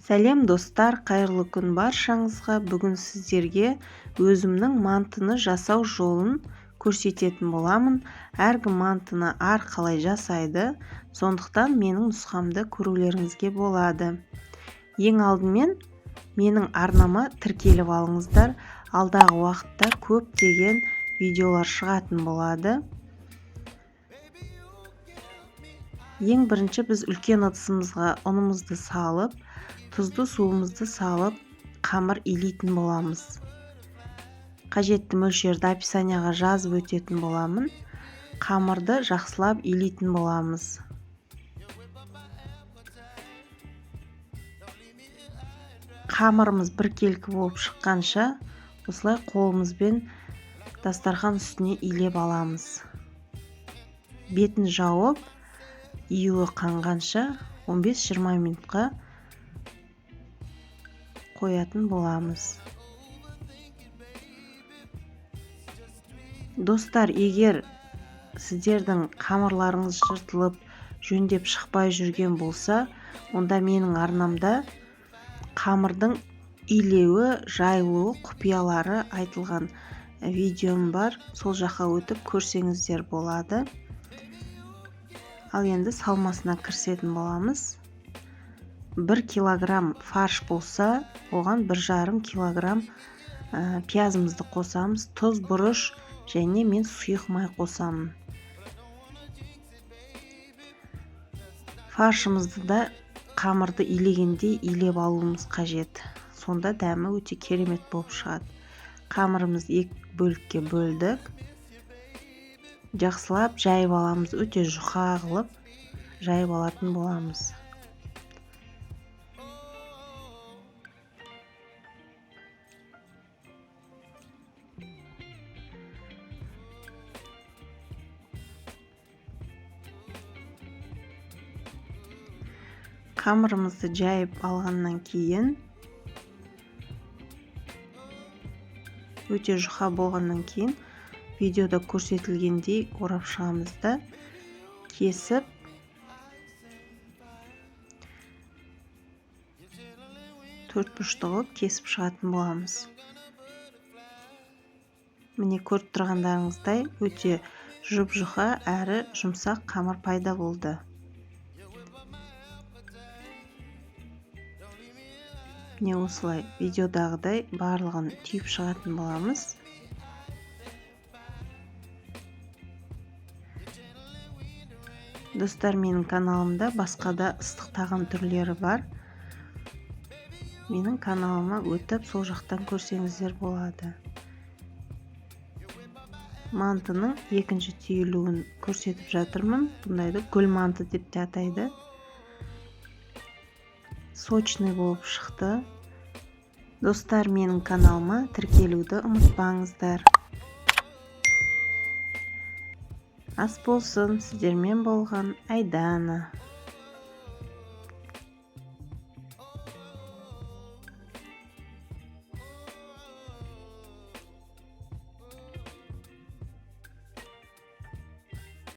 Сәлем достар, қайырлы күн баршаңызға. Бүгін сіздерге өзімнің мантыны жасау жолын көрсететін боламын. Әргі мантыны қалай жасайды, сондықтан менің нұсқамды көрулеріңізге болады. Ең алдымен менің арнама тіркеліп алыңыздар. Алдағы уақытта көптеген видеолар шығатын болады. Ең бірінші біз үлкен ыдысымызға ұнымызды салып, тұзды суымызды салып, қамыр илейтін боламыз. Қажетті мөлшерді описанияға жазып өтетін боламын. Қамырды жақсылап илейтін боламыз. Қамырымыз біркелкі болып шыққанша, осылай қолымызбен дастархан үстіне илеп аламыз. Бетін жауып, июі қанғанша 15-20 минутқа қоятын боламыз. Достар, егер сіздердің қамырларыңыз жыртылып, жөндеп шықпай жүрген болса, онда менің арнамда қамырдың илеуі, жайылуы, құпиялары айтылған видеом бар. Сол жаққа өтіп көрсеңіздер болады. Ал енді салмасына кірісетін боламыз. 1 килограмм фарш болса, оған 1,5 килограмм пиязымызды қосамыз. Тұз, бұрыш және мен сұйық май қосамын. Фаршымызды да қамырды илегенде илеп алуымыз қажет. Сонда дәмі өте керемет болып шығады. Қамырымызды 2 бөлікке бөлдік. Жақсылап жайып аламыз. Өте жұқа қылып жайып алатын боламыз. Қамырымызды жайып алғаннан кейін, өте жұқа болғаннан кейін, видеода көрсетілгендей орап шығамызды кесіп, төртбұрышты қылып кесіп шығатын боламыз. Міне көріп тұрғандарыңыздай өте жұп-жұқа әрі жұмсақ қамыр пайда болды. Міне осылай видеодағыдай барлығын түйіп шығатын боламыз. Достар, менің каналымда басқа да ыстық тағам түрлері бар. Менің каналыма өтіп, сол жақтан көрсеңіздер болады. Мантының екінші түйілуін көрсетіп жатырмын. Бұндайды гүл манты деп те атайды. Сочный болып шықты. Достар, менің каналыма тіркелуді ұмытпаңыздар. Ас болсын, сіздермен болған Айдана.